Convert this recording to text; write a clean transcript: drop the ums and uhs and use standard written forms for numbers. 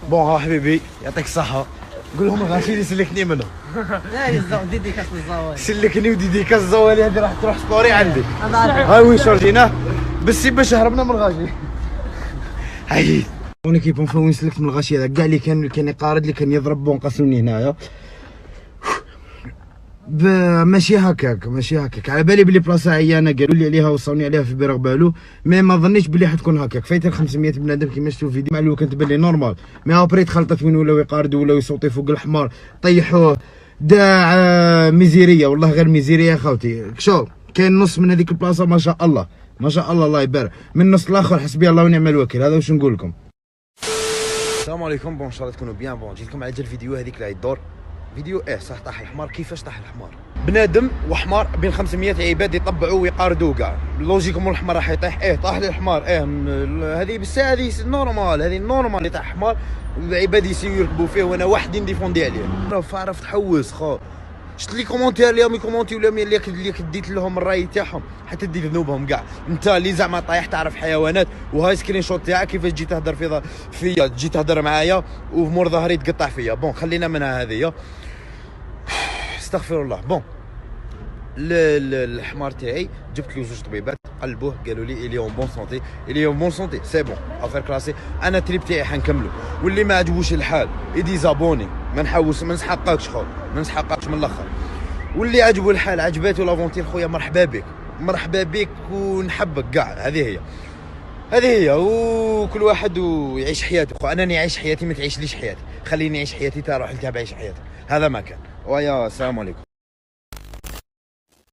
بون ها حبيبي يعطيك الصحة، قول لهم الغاشي اللي سلكني منهم. لا ديديكاس للزوالي. سلكني وديديكاس الزوالي هذه راح تروح ستوري عندي. هاي وين شارجيناه بس باش هربنا من الغاشي. عييت. وانا كيف وين سلكت من الغاشي هذا كاع اللي كان يقارد اللي كان يضرب بون قاسوني هنايا. ماشي هكاك على بالي بلي بلاصه عيانه قالوا لي عليها وصلوني عليها في بيرغ بالو، مي ما ظنيتش بلي حتكون هكاك. فايت 500 بنادم كيما شفتوا في الفيديو، مع الاول كانت تبان لي نورمال، مي ابري تخلطت وين ولاو يقاردوا ولاو يصوتي فوق الحمار طيحوه داع ميزيريه، والله غير ميزيريه خاوتي. شوف كاين نص من هذيك البلاصه ما شاء الله ما شاء الله الله يبارك، من النص الاخر حسبي الله ونعم الوكيل. هذا واش نقول لكم. السلام عليكم، بون ان شاء الله تكونوا بيان. بون جيتكم على جال الفيديو هذيك اللي يدور فيديو صح طاح الحمار. كيفاش طاح الحمار؟ بنادم وحمار بين 500 عباد يطبعوا ويقاردوا كاع لوجيكم الحمار راح يطيح. طاح الحمار هذه بس هذه نورمال، هذه نورمال اللي طاح الحمار العباد يسيو يركبوا فيه وانا واحد نديفوندي عليه. عرفت تحوس خو شفت لي كومونتير اليوم يكومونتيو لهم اللي ديت لهم الراي تاعهم حتى دير ذنوبهم كاع. انت اللي زعما طايح تعرف حيوانات، وهاي سكرين شوت تاعك كيفاش جيت تهضر فيا تجي تهضر معايا ومور ظهري تقطع فيا. بون خلينا منها هذه، استغفر الله. بون الحمار تاعي جبت له 2 طبيبات قلبوه قالوا لي الي اون بون سونتي، الي اون بون سونتي سي بون افير كلاسي. انا التريب تاعي حنكملو، واللي ما عجبوش الحال يديزابوني، ما نحوس ما نسحقكش خو، ما نسحقكش من الاخر. واللي عجبو الحال عجباتو لافونتير خويا مرحبا بك ونحبك كاع. هذه هي وكل واحد ويعيش حياته. خو انا نعيش حياتي، ما تعيش ليش حياتي، خليني نعيش حياتي تا روح انت بعيش حياتك. هذا ما كان. ويا السلام عليكم.